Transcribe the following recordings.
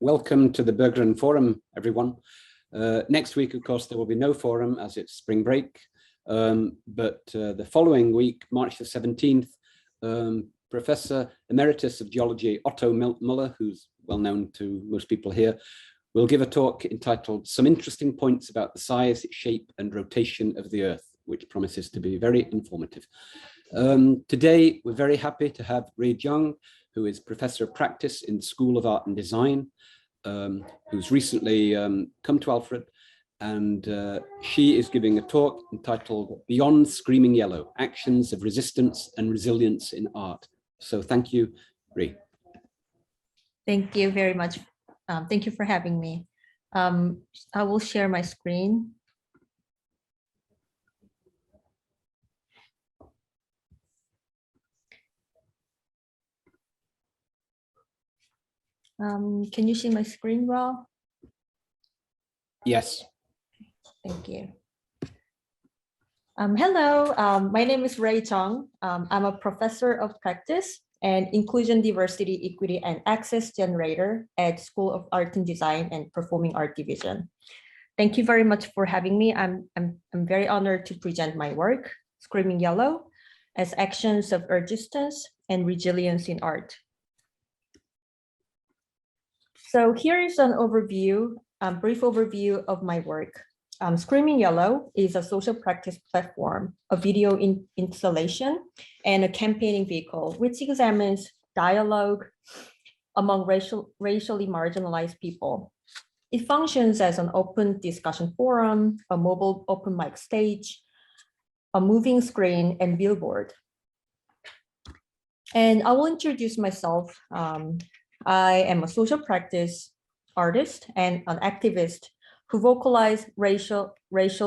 Welcome to the Berggren Forum, everyone. Next week, of course, there will be no forum as it's spring break. But the following week, March the 17th, Professor Emeritus of Geology Otto Müller, who's well known to most people here, will give a talk entitled Some Interesting Points About the Size, Shape and Rotation of the Earth, which promises to be very informative. Today, we're very happy to have Rey Jeong, who is Professor of Practice in the School of Art and Design, who's recently come to Alfred, and she is giving a talk entitled Beyond Screaming Yellow, Actions of Resistance and Resilience in Art. So thank you, Rey. Thank you very much. Thank you for having me. I will share my screen. Can you see my screen well? Yes. Thank you. Hello, my name is Rey Jeong. I'm a professor of practice and inclusion, diversity, equity, and access generator at School of Art and Design and Performing Art Division. Thank you very much for having me. I'm very honored to present my work, Screaming Yellow, as actions of resistance and resilience in art. So here is an overview, brief overview of my work. Screaming Yellow is a social practice platform, a video installation, and a campaigning vehicle, which examines dialogue among racially marginalized people. It functions as an open discussion forum, a mobile open mic stage, a moving screen, and billboard. And I will introduce myself. I am a social practice artist and an activist who vocalize racial,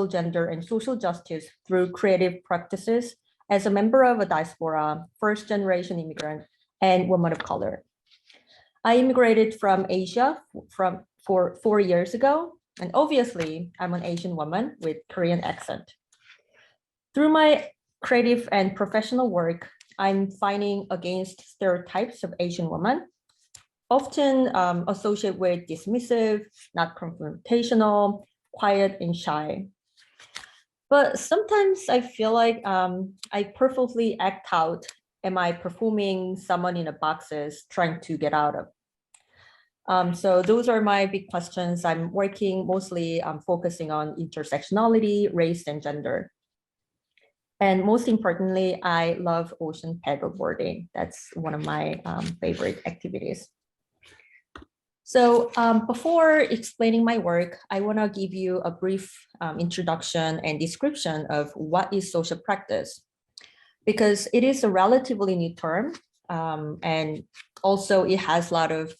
gender, and social justice through creative practices as a member of a diaspora, first-generation immigrant, and woman of color. I immigrated from Asia for 4 years ago, and obviously, I'm an Asian woman with Korean accent. Through my creative and professional work, I'm fighting against stereotypes of Asian women, often associated with dismissive, not confrontational, quiet, and shy. But sometimes I feel like I perfectly act out. Am I performing someone in a boxes trying to get out of? So those are my big questions. I'm working mostly focusing on intersectionality, race, and gender. And most importantly, I love ocean paddleboarding. That's one of my favorite activities. So before explaining my work, I want to give you a brief introduction and description of what is social practice, because it is a relatively new term, and also it has a lot of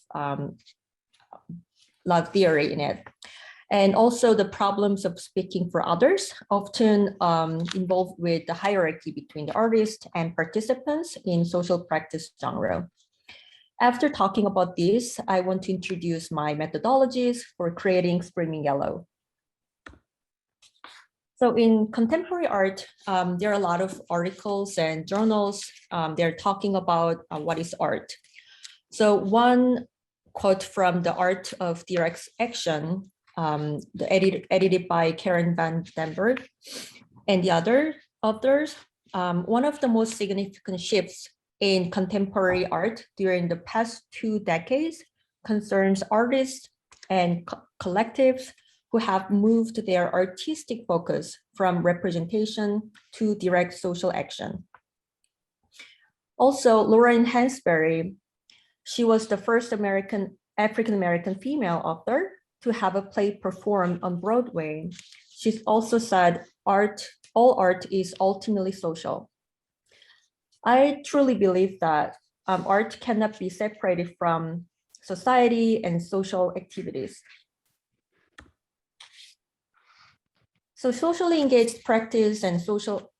theory in it. And also the problems of speaking for others often involved with the hierarchy between the artist and participants in social practice genre. After talking about this, I want to introduce my methodologies for creating Screaming Yellow. So in contemporary art, there are a lot of articles and journals. They're talking about what is art. So one quote from The Art of Direct Action, edited by Karen van den Berg, and the other authors, one of the most significant shifts in contemporary art during the past 2 decades concerns artists and collectives who have moved their artistic focus from representation to direct social action. Also, Lauren Hansberry, she was the first African-American female author to have a play performed on Broadway. She's also said, all art is ultimately social. I truly believe that art cannot be separated from society and social activities. So socially engaged practice and social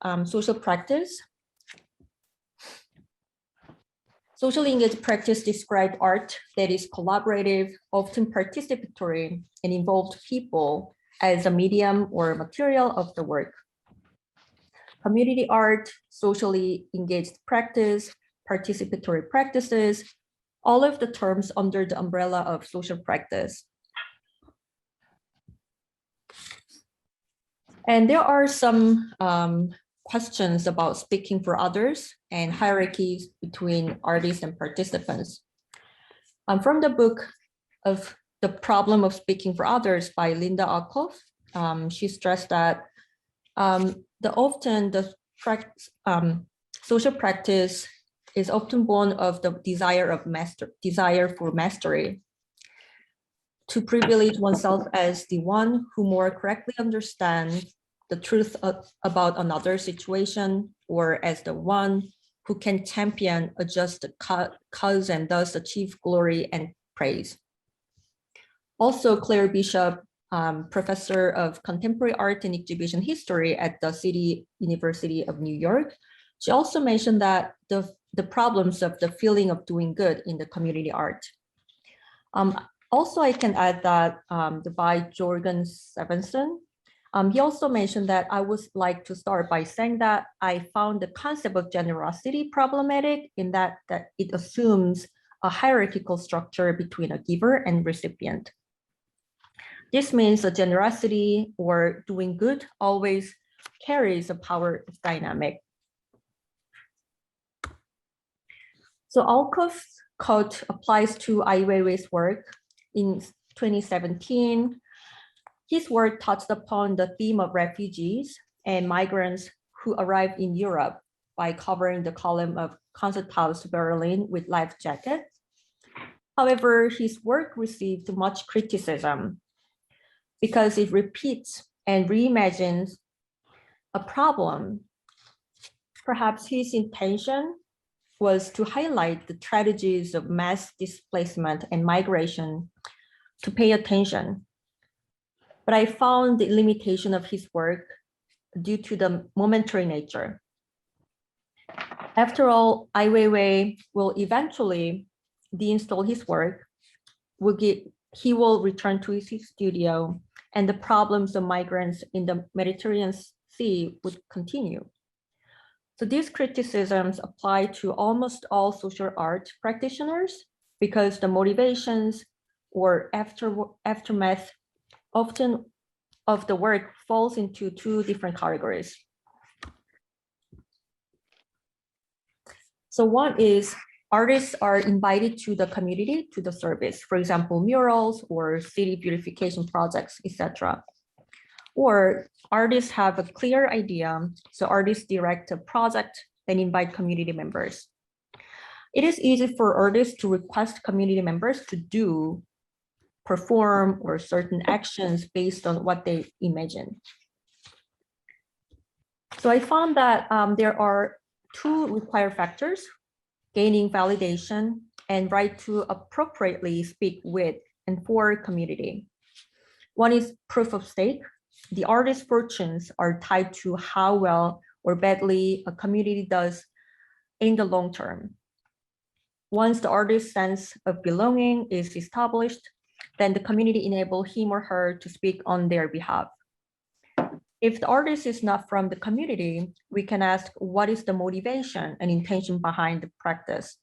practice. Socially engaged practice describes art that is collaborative, often participatory, and involved people as a medium or material of the work. Community art, socially engaged practice, participatory practices all of the terms under the umbrella of social practice. And there are some questions about speaking for others and hierarchies between artists and participants. From the book of The Problem of Speaking for Others by Linda Alcoff, she stressed that social practice is often born of the desire for mastery, to privilege oneself as the one who more correctly understands the truth about another situation, or as the one who can champion a just cause and thus achieve glory and praise. Also, Claire Bishop, professor of contemporary art and exhibition history at the City University of New York, she also mentioned that the problems of the feeling of doing good in the community art. Also, I can add that by Jorgen Svensson, he also mentioned that I would like to start by saying that I found the concept of generosity problematic in that it assumes a hierarchical structure between a giver and recipient. This means that generosity or doing good always carries a power dynamic. So Alcoff's quote applies to Ai Weiwei's work. In 2017, his work touched upon the theme of refugees and migrants who arrived in Europe by covering the column of Concerthaus Berlin with life jackets. However, his work received much criticism because it repeats and reimagines a problem. Perhaps his intention was to highlight the tragedies of mass displacement and migration to pay attention. But I found the limitation of his work due to the momentary nature. After all, Ai Weiwei will eventually deinstall his work. He will return to his studio, and the problems of migrants in the Mediterranean Sea would continue. So these criticisms apply to almost all social art practitioners because the motivations or aftermath often of the work falls into two different categories. So one is artists are invited to the community to the service, for example, murals or city beautification projects, etc. Or artists have a clear idea, so artists direct a project and invite community members. It is easy for artists to request community members to perform or certain actions based on what they imagine. So I found that there are two required factors: gaining validation and right to appropriately speak with and for community. One is proof of stake. The artist's fortunes are tied to how well or badly a community does in the long term. Once the artist's sense of belonging is established, then the community enables him or her to speak on their behalf. If the artist is not from the community, we can ask what is the motivation and intention behind the practice.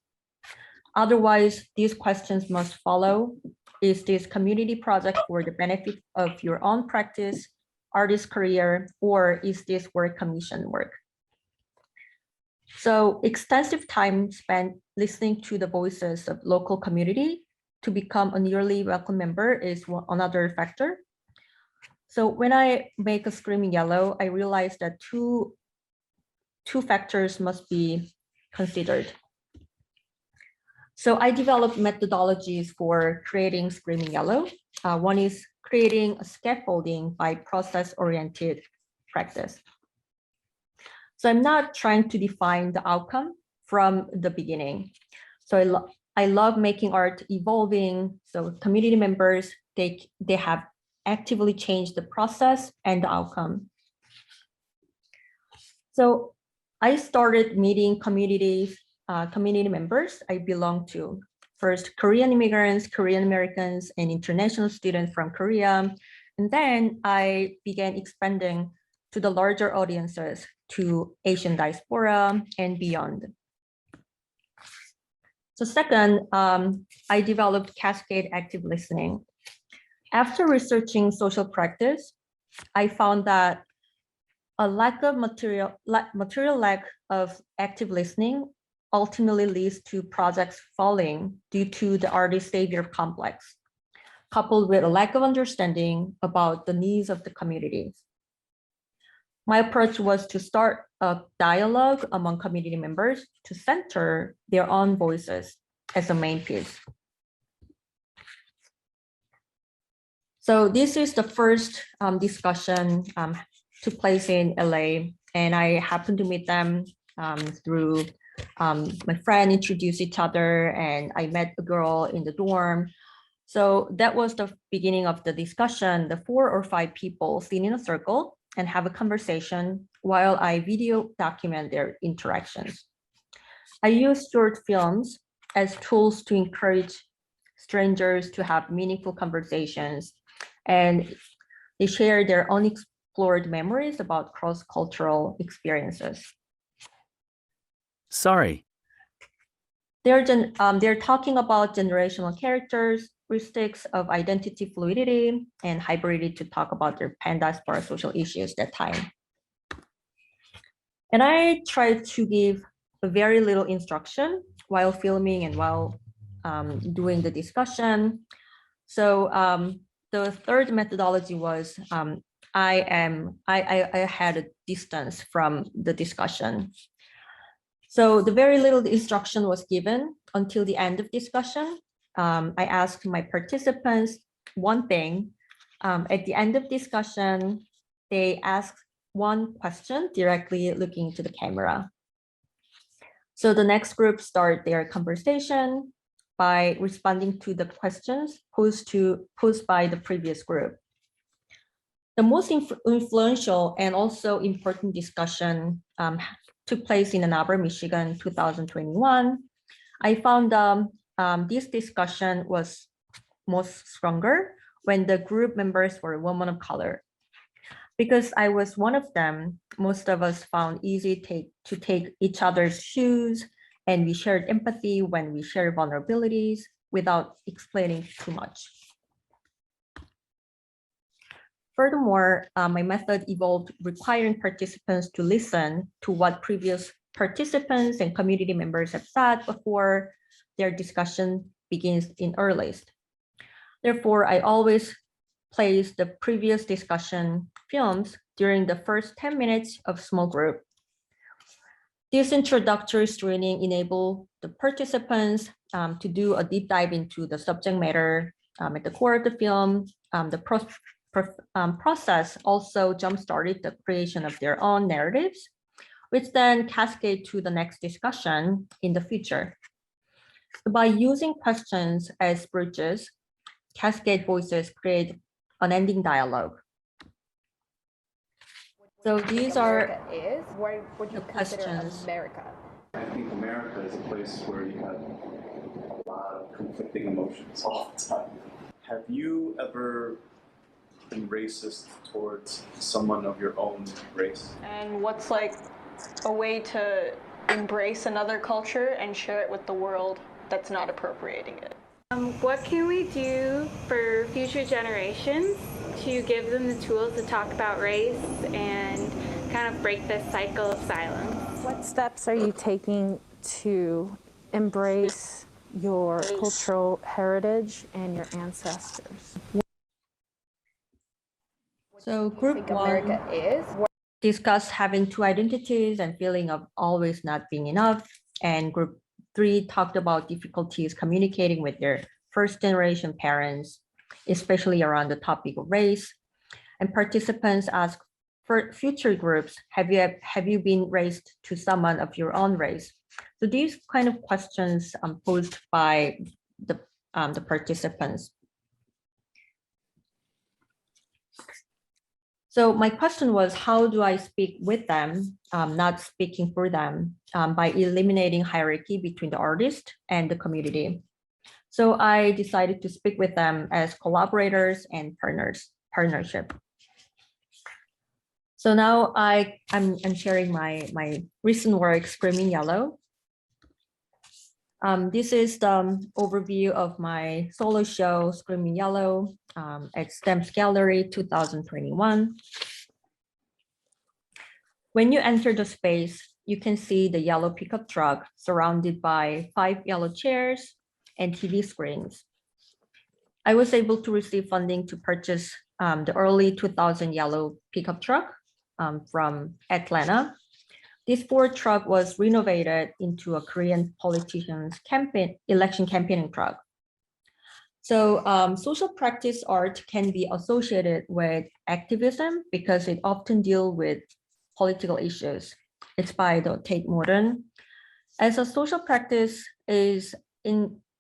Otherwise, these questions must follow. Is this community project for the benefit of your own practice, artist career, or is this work commission work? So extensive time spent listening to the voices of local community to become a nearly welcome member is another factor. So when I make a Screaming Yellow, I realized that two factors must be considered. So I developed methodologies for creating Screaming Yellow. One is creating a scaffolding by process-oriented practice. So I'm not trying to define the outcome from the beginning. So I love making art evolving. So community members, they have actively changed the process and the outcome. So I started meeting community members I belong to. First, Korean immigrants, Korean Americans, and international students from Korea. And then I began expanding to the larger audiences, to Asian diaspora and beyond. So second, I developed cascade active listening. After researching social practice, I found that a material lack of active listening ultimately leads to projects falling due to the artist savior complex, coupled with a lack of understanding about the needs of the communities. My approach was to start a dialogue among community members to center their own voices as a main piece. So this is the first discussion took place in LA, and I happened to meet them through my friend introduced each other, and I met a girl in the dorm. So that was the beginning of the discussion. The 4 or 5 people sit in a circle and have a conversation while I video document their interactions. I use short films as tools to encourage strangers to have meaningful conversations, and they share their unexplored memories about cross-cultural experiences. Sorry. They're talking about generational characteristics of identity fluidity and hybridity to talk about their pan-diaspora social issues that time. And I tried to give a very little instruction while filming and while doing the discussion. So the third methodology was I had a distance from the discussion. So the very little instruction was given until the end of discussion. I asked my participants one thing. At the end of discussion, they asked one question directly looking to the camera. So the next group start their conversation by responding to the questions posed by the previous group. The most influential and also important discussion took place in Ann Arbor, Michigan, 2021. I found this discussion was most stronger when the group members were women of color. Because I was one of them, most of us found easy to take each other's shoes, and we shared empathy when we shared vulnerabilities without explaining too much. Furthermore, my method evolved requiring participants to listen to what previous participants and community members have said before their discussion begins in earnest. Therefore, I always place the previous discussion films during the first 10 minutes of small group. This introductory screening enabled the participants to do a deep dive into the subject matter at the core of the film. The process also jump-started the creation of their own narratives, which then cascade to the next discussion in the future. By using questions as bridges, cascade voices create unending dialogue. So these are the questions. America? I think America is a place where you have a lot of conflicting emotions all the time. Have you ever been racist towards someone of your own race? And what's like a way to embrace another culture and share it with the world that's not appropriating it? What can we do for future generations to give them the tools to talk about race and kind of break this cycle of silence? What steps are you taking to embrace your cultural heritage and your ancestors? So group one discussed having 2 identities and feeling of always not being enough. And group 3 talked about difficulties communicating with their first generation parents, especially around the topic of race. And participants asked for future groups, have you been raised to someone of your own race? So these kind of questions posed by the participants. So my question was, how do I speak with them, not speaking for them, by eliminating hierarchy between the artist and the community? So I decided to speak with them as collaborators and partnership. So now I'm sharing my recent work, Screaming Yellow. This is the overview of my solo show, Screaming Yellow, at Stamps Gallery 2021. When you enter the space, you can see the yellow pickup truck surrounded by 5 yellow chairs and TV screens. I was able to receive funding to purchase the early 2000 yellow pickup truck from Atlanta. This Ford truck was renovated into a Korean politician's election campaigning truck. So social practice art can be associated with activism because it often deals with political issues. It's by the Tate Modern. As a social practice is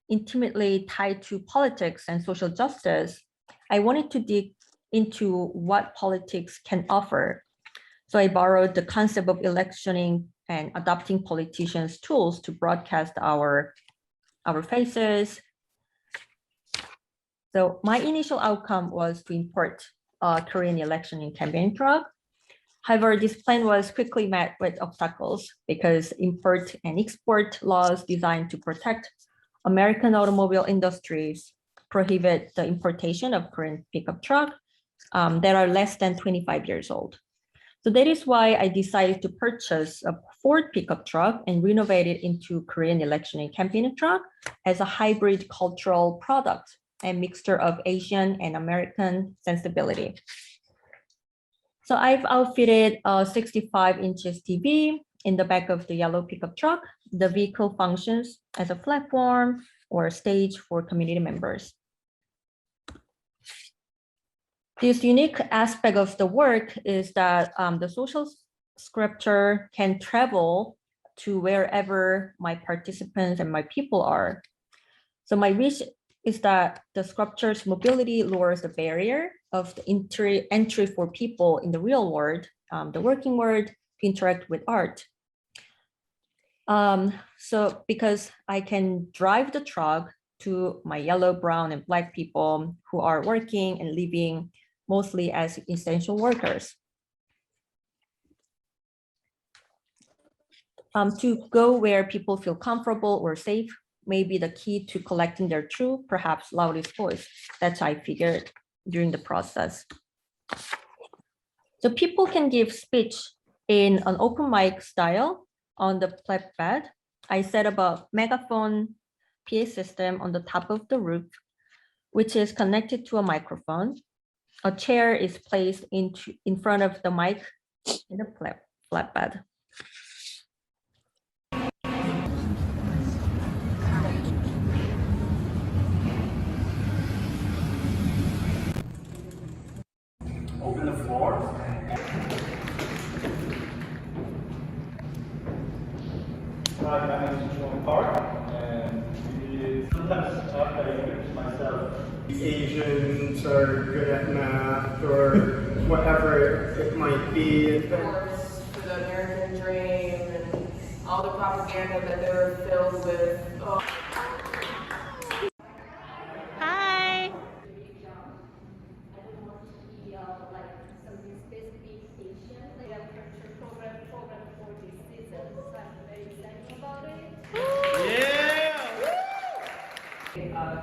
intimately tied to politics and social justice, I wanted to dig into what politics can offer. So I borrowed the concept of electioning and adopting politicians' tools to broadcast our faces. So my initial outcome was to import a Korean election and campaign truck. However, this plan was quickly met with obstacles because import and export laws designed to protect American automobile industries prohibit the importation of Korean pickup trucks that are less than 25 years old. So that is why I decided to purchase a Ford pickup truck and renovate it into Korean election and campaign truck as a hybrid cultural product and mixture of Asian and American sensibility. So I've outfitted a 65 inches TV in the back of the yellow pickup truck. The vehicle functions as a platform or a stage for community members. This unique aspect of the work is that the social sculpture can travel to wherever my participants and my people are. So my wish is that the sculpture's mobility lowers the barrier of the entry for people in the real world, the working world, to interact with art. So because I can drive the truck to my yellow, brown, and black people who are working and living mostly as essential workers. To go where people feel comfortable or safe may be the key to collecting their true, perhaps loudest voice. That's how I figured during the process. So people can give speech in an open mic style on the flatbed. I set up a megaphone PA system on the top of the roof, which is connected to a microphone. A chair is placed in front of the mic in the flatbed. Open the floor. Hi, my name is Jeong Park, and sometimes after I introduce myself, Asians are good at math or whatever it might be. For the American dream and all the propaganda that they were filled with. Oh. Hi.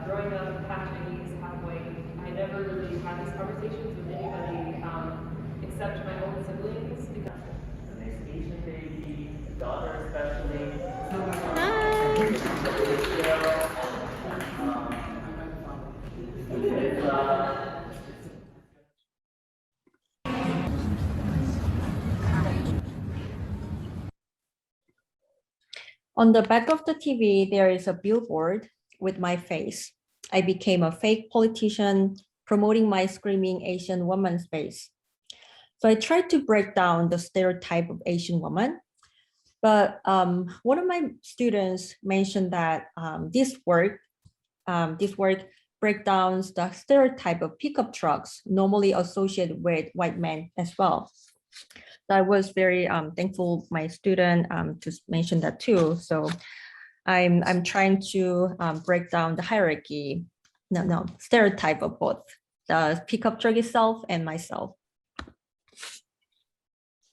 Growing up half Chinese, half white, I never really had these conversations with anybody except my own siblings. Because The next Asian baby, the daughter especially. On the back of the TV, there is a billboard with my face. I became a fake politician promoting my screaming Asian woman's face. So I tried to break down the stereotype of Asian woman, but one of my students mentioned that this work breaks down the stereotype of pickup trucks normally associated with white men as well. So I was very thankful my student to mention that too. So I'm trying to break down the hierarchy, stereotype of both the pickup truck itself and myself.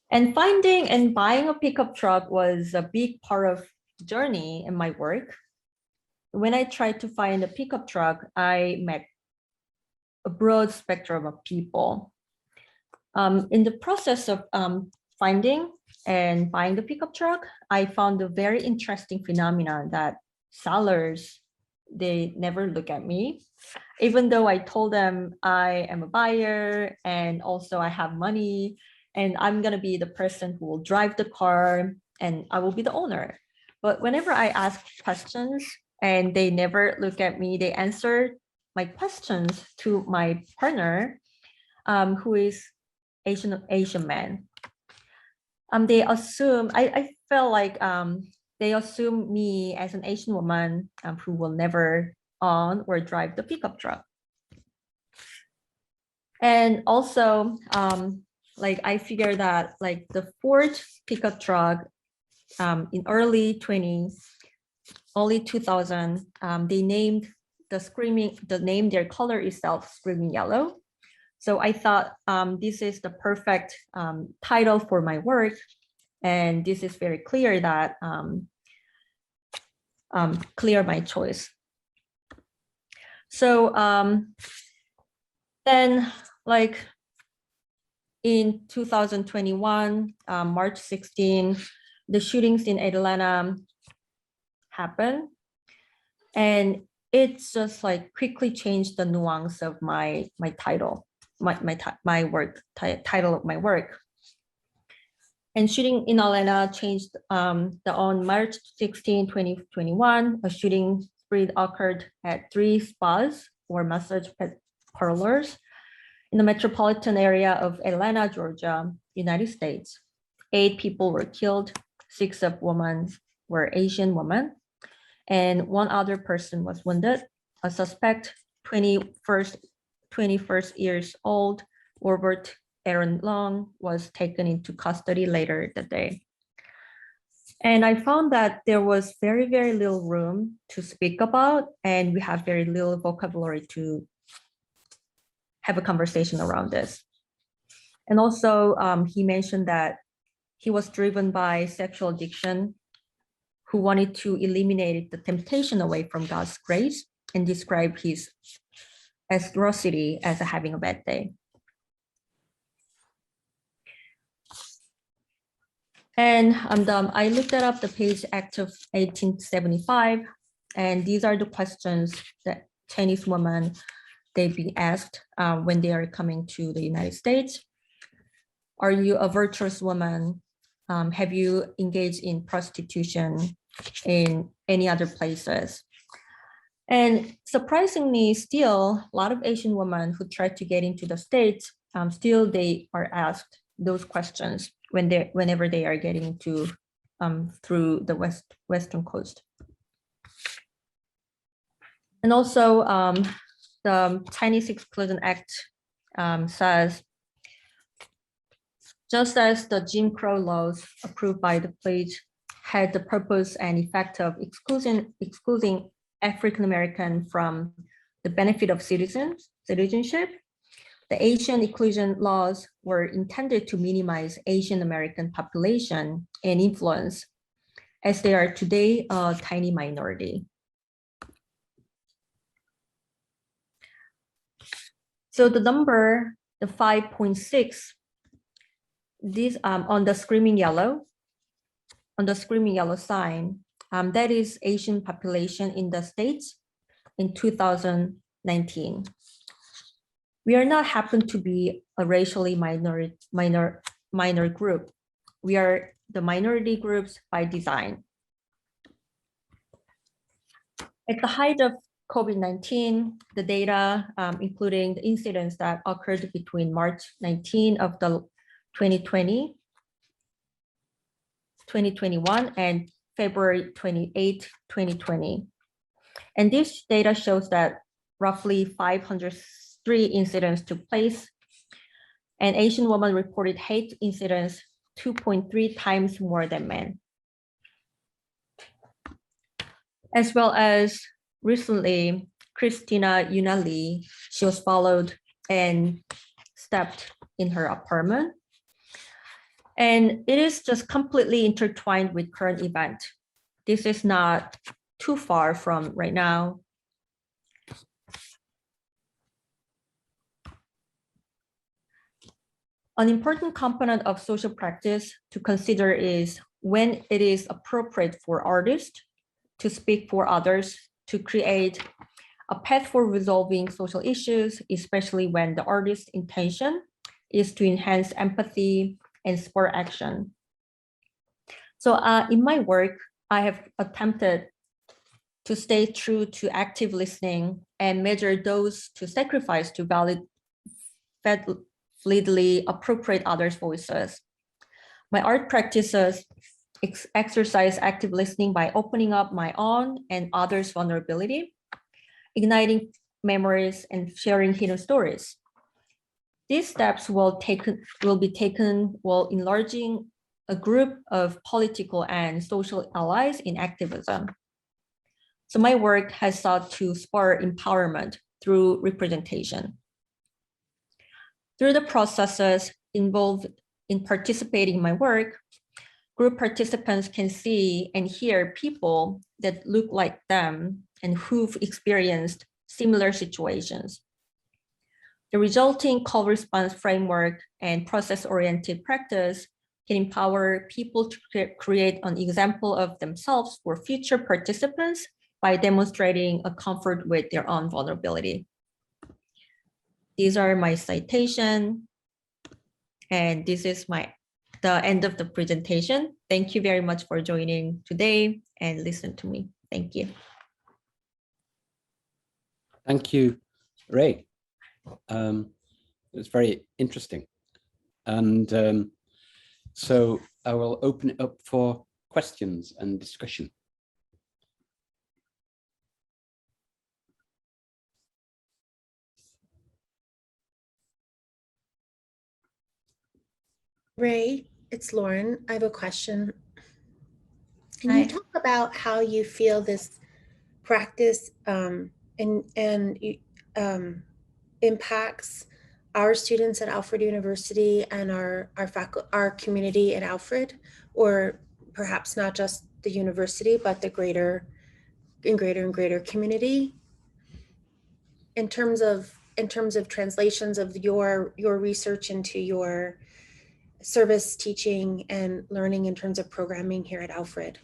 And finding and buying a pickup truck was a big part of the journey in my work. when I tried to find a pickup truck, I met a broad spectrum of people. In the process of finding and buying the pickup truck, I found a very interesting phenomenon that sellers, they never look at me. Even though I told them I am a buyer and also I have money and I'm gonna be the person who will drive the car and I will be the owner. But whenever I ask questions and they never look at me, they answer my questions to my partner, who is Asian man. They assume, I felt like they assume me as an Asian woman who will never own or drive the pickup truck. And also, like I figured that like the Ford pickup truck in early 2000, they named their color itself Screaming Yellow. So I thought this is the perfect title for my work. And this is very clear that clear my choice. So then like in 2021, March 16, the shootings in Atlanta happened. And it just like quickly changed the nuance of my title, my work, title of my work. And shooting in Atlanta changed on March 16, 2021, a shooting spree occurred at 3 spas or massage parlors in the metropolitan area of Atlanta, Georgia, United States. 8 people were killed, 6 of women were Asian women, and 1 other person was wounded. A suspect, 21 years old, Robert Aaron Long, was taken into custody later that day. And I found that there was very, very little room to speak about, and we have very little vocabulary to have a conversation around this. And also, he mentioned that he was driven by sexual addiction, who wanted to eliminate the temptation away from God's grace and describe his atrocity as having a bad day. And I looked up the Page Act of 1875, and these are the questions that Chinese women, they've been asked when they are coming to the United States. Are you a virtuous woman? Have you engaged in prostitution in any other places? And surprisingly, still, a lot of Asian women who try to get into the States, still they are asked those questions whenever they are getting into through the Western coast. And also, the Chinese Exclusion Act says, just as the Jim Crow laws approved by the pledge had the purpose and effect of excluding African American from the benefit of citizenship, the Asian inclusion laws were intended to minimize Asian American population and influence, as they are today a tiny minority. So the number, the 5.6, this on the screaming yellow sign, that is Asian population in the States in 2019. We are not happen to be a racially minor group. We are the minority groups by design. At the height of COVID-19, the data, including the incidents that occurred between March 19 of the 2021 and February 28, 2020. And this data shows that roughly 503 incidents took place, and Asian women reported hate incidents 2.3 times more than men. As well as recently, Christina Yuanali, she was followed and stabbed in her apartment. And it is just completely intertwined with current event. This is not too far from right now. An important component of social practice to consider is when it is appropriate for artists to speak for others, to create a path for resolving social issues, especially when the artist's intention is to enhance empathy and spur action. So in my work, I have attempted to stay true to active listening and measure those to sacrifice to validly appropriate others' voices. My art practices exercise active listening by opening up my own and others' vulnerability, igniting memories, and sharing hidden stories. These steps will be taken while enlarging a group of political and social allies in activism. So my work has sought to spur empowerment through representation. Through the processes involved in participating in my work, group participants can see and hear people that look like them and who've experienced similar situations. The resulting call response framework and process-oriented practice can empower people to create an example of themselves for future participants by demonstrating a comfort with their own vulnerability. These are my citation, and this is the end of the presentation. Thank you very much for joining today and listen to me. Thank you. Thank you, Rey. It was very interesting. And so I will open it up for questions and discussion. Rey, it's Lauren. I have a question. Can you talk about how you feel this practice impacts our students at Alfred University and our community at Alfred, or perhaps not just the university, but the greater and greater community, in terms of translations of your research into your service teaching and learning in terms of programming here at Alfred?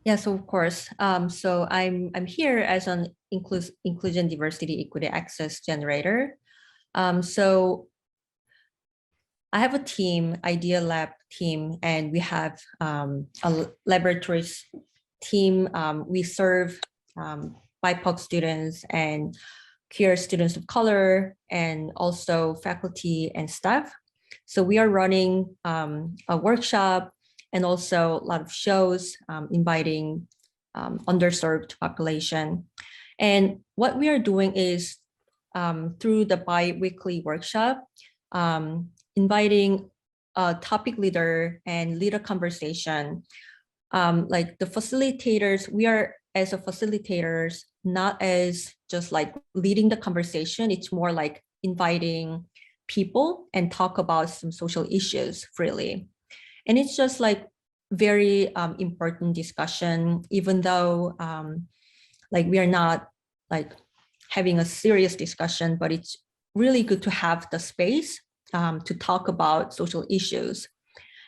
Yes, of course. So I'm here as an inclusion, diversity, equity, access generator. So I have a team, Idea Lab team, and we have a laboratories team. We serve BIPOC students and queer students of color, and also faculty and staff. So we are running a workshop and also a lot of shows inviting underserved population. And what we are doing is through the bi-weekly workshop, inviting a topic leader and lead a conversation. Like the facilitators, we are as a facilitators, not as just like leading the conversation. It's more like inviting people and talk about some social issues freely. And it's just like very important discussion, even though like we are not like having a serious discussion, but it's really good to have the space to talk about social issues.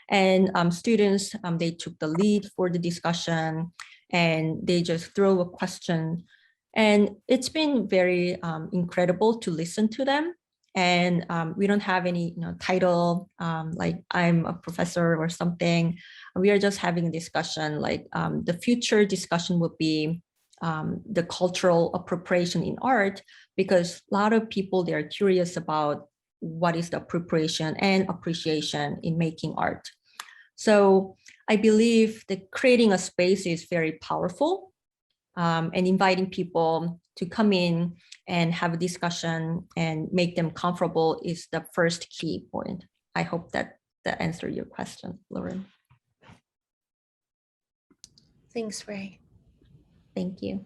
And students, they took the lead for the discussion and they just throw a question. And it's been very incredible to listen to them. And we don't have any title, like I'm a professor or something. We are just having a discussion, like the future discussion would be the cultural appropriation in art, because a lot of people, they're curious about what is the appropriation and appreciation in making art. So I believe that creating a space is very powerful, and inviting people to come in and have a discussion and make them comfortable is the first key point. I hope that answered your question, Lauren. Thanks, Rey. Thank you.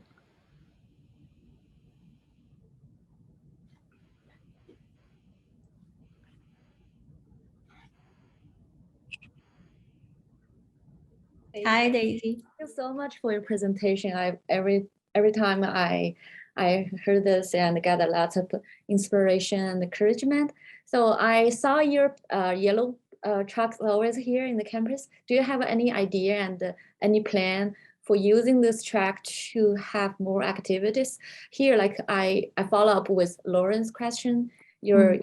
Hi, Daisy. Thank you so much for your presentation. Every time I heard this and got a lot of inspiration and encouragement. So I saw your yellow trucks always here in the campus. Do you have any idea and any plan for using this track to have more activities here? Like I follow up with Lauren's question. You're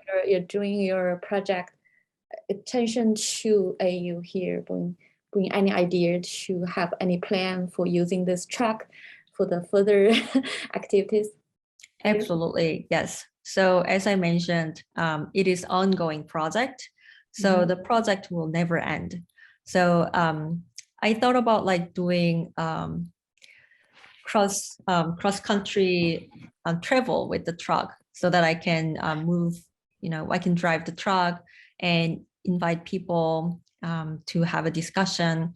doing your project attention to AU here. Bring any idea to have any plan for using this track for the further activities? Absolutely, yes. So as I mentioned, it is ongoing project. So the project will never end. So I thought about like doing cross country travel with the truck so that I can move, I can drive the truck and invite people to have a discussion.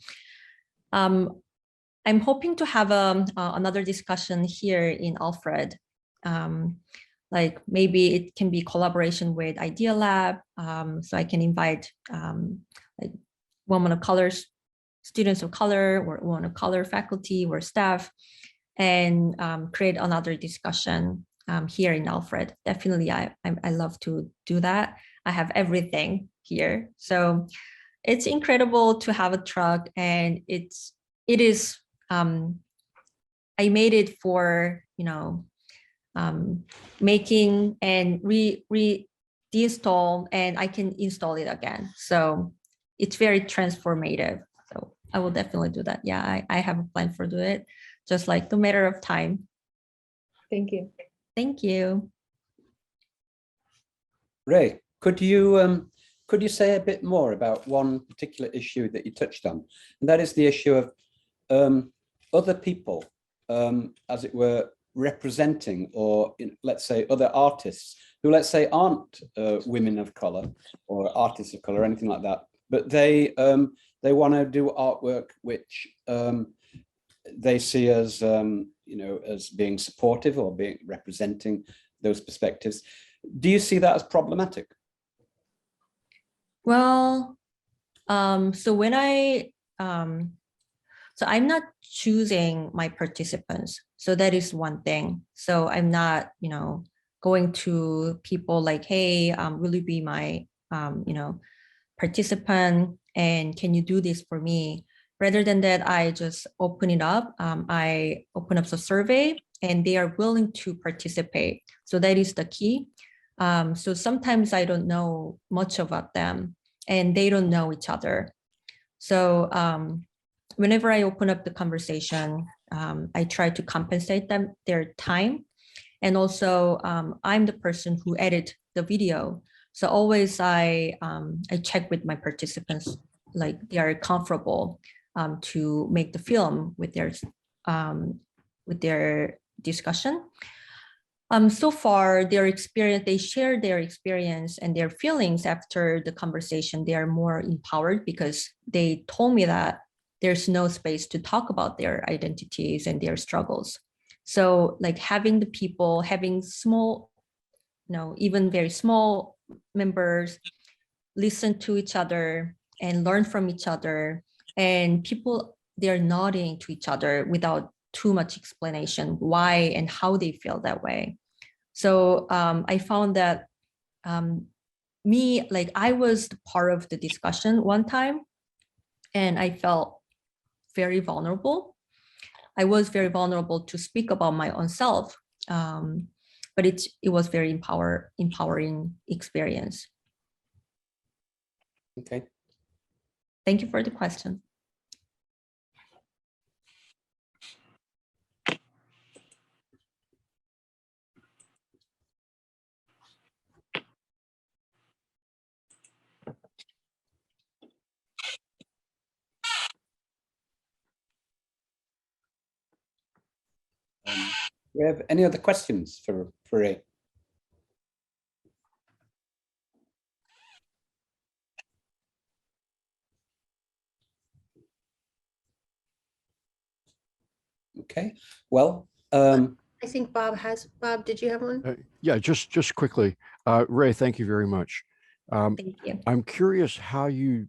I'm hoping to have another discussion here in Alfred. Like maybe it can be collaboration with Idea Lab. So I can invite like women of color, students of color, or women of color faculty or staff, and create another discussion here in Alfred. Definitely, I love to do that. I have everything here. So it's incredible to have a truck, and it is, I made it for, making and deinstall, and I can install it again. So it's very transformative. So I will definitely do that. Yeah, I have a plan for doing it, just like the matter of time. Thank you. Thank you. Ray, could you say a bit more about one particular issue that you touched on, and that is the issue of other people, as it were, representing, or let's say other artists who, let's say, aren't women of color or artists of color or anything like that, but they want to do artwork which they see as as being supportive or being representing those perspectives. Do you see that as problematic? Well, so when so I'm not choosing my participants. So that is one thing. So I'm not, going to people like, hey, will you be my, participant, and can you do this for me? Rather than that, I just open it up. I open up the survey, and they are willing to participate. So that is the key. So sometimes I don't know much about them, and they don't know each other. So whenever I open up the conversation, I try to compensate them their time. And also, I'm the person who edit the video. So always I check with my participants, like they are comfortable to make the film with their discussion. So far, they share their experience and their feelings after the conversation. They are more empowered because they told me that there's no space to talk about their identities and their struggles. So like having small, even very small members listen to each other and learn from each other, and people, they're nodding to each other without too much explanation why and how they feel that way. So I found that I was part of the discussion one time, and I felt very vulnerable. I was very vulnerable to speak about my own self, but it was very empowering experience. Okay. Thank you for the question. Do you have any other questions for Ray? Okay, well, I think Bob, did you have one? Yeah, just quickly. Ray, thank you very much. Thank you. I'm curious how you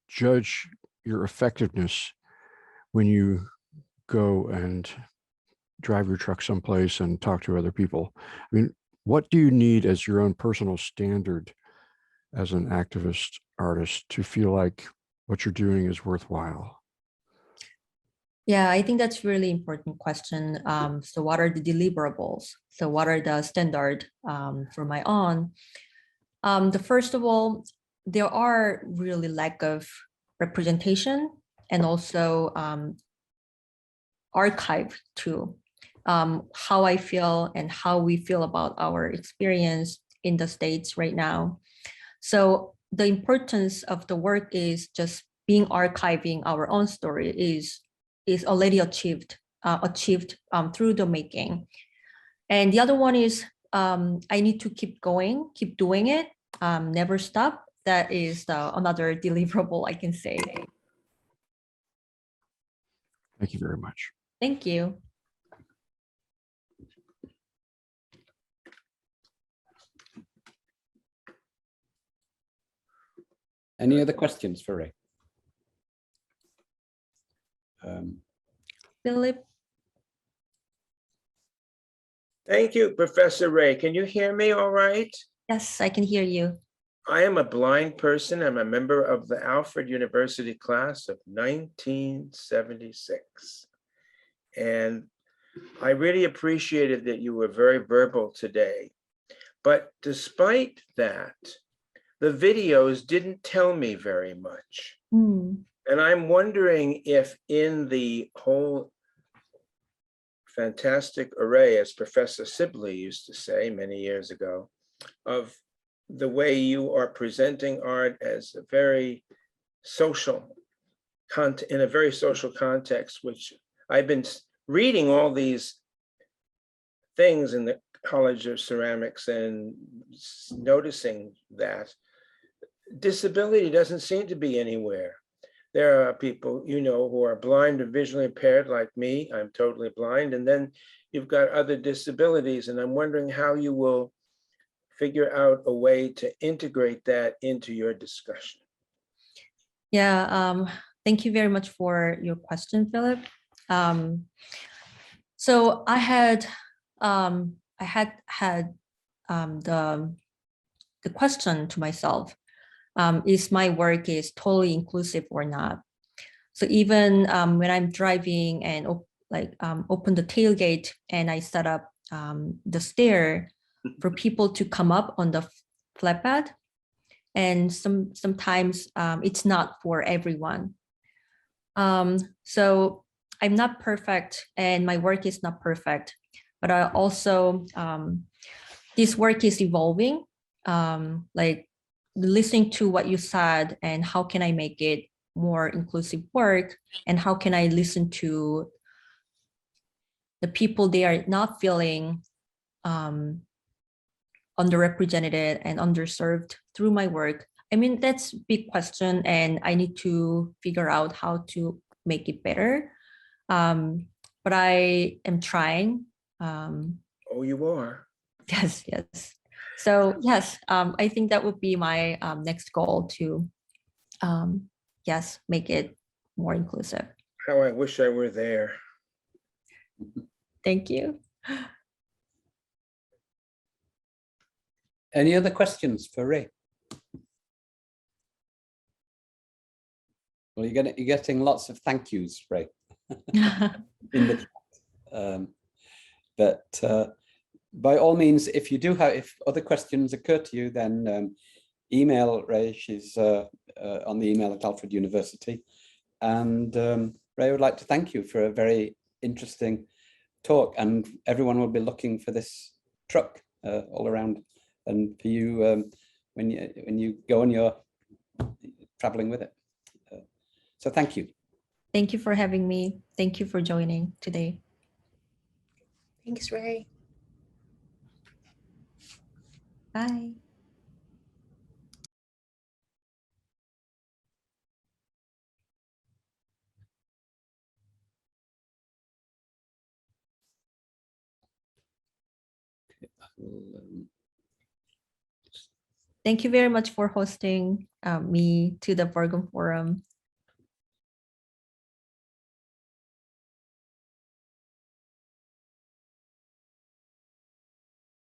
judge your effectiveness when you go and drive your truck someplace and talk to other people? I mean, what do you need as your own personal standard as an activist artist to feel like what you're doing is worthwhile? Yeah, I think that's really important question. So what are the deliverables? So what are the standard for my own? The first of all, there are really lack of representation and also archive too. How I feel and how we feel about our experience in the States right now. So the importance of the work is just being archiving our own story is already achieved through the making. And the other one is I need to keep going, keep doing it, never stop. That is another deliverable I can say. Thank you very much. Thank you. Any other questions for Rey? Philip? Thank you, Professor Rey. Can you hear me all right? Yes, I can hear you. I am a blind person. I'm a member of the Alfred University class of 1976. And I really appreciated that you were very verbal today. But despite that, the videos didn't tell me very much. And I'm wondering if in the whole fantastic array, as Professor Sibley used to say many years ago, of the way you are presenting art as a very social in a very social context, which I've been reading all these things in the College of Ceramics and noticing that disability doesn't seem to be anywhere. There are people, you know, who are blind or visually impaired like me. I'm totally blind. And then you've got other disabilities. And I'm wondering how you will figure out a way to integrate that into your discussion. Yeah, thank you very much for your question, Philip. So I had the question to myself, is my work is totally inclusive or not? So even when I'm driving and open the tailgate and I set up the stair for people to come up on the flatbed, and sometimes it's not for everyone. So I'm not perfect and my work is not perfect, but I also, this work is evolving, like listening to what you said and how can I make it more inclusive work, and how can I listen to the people they are not feeling underrepresented and underserved through my work. I mean, that's a big question and I need to figure out how to make it better. But I am trying. Oh, you are? Yes, yes. So yes, I think that would be my next goal to, yes, make it more inclusive. How I wish I were there. Thank you. Any other questions for Rey? Well, you're getting lots of thank yous, Rey, in the chat. But by all means, if you do have, if other questions occur to you, then email Rey. She's on the email at Alfred University. And Rey would like to thank you for a very interesting talk. And everyone will be looking for this truck all around. And for you, when you go on your traveling with it. So thank you. Thank you for having me. Thank you for joining today. Thanks, Rey. Bye. Thank you very much for hosting me to the Bergen Forum.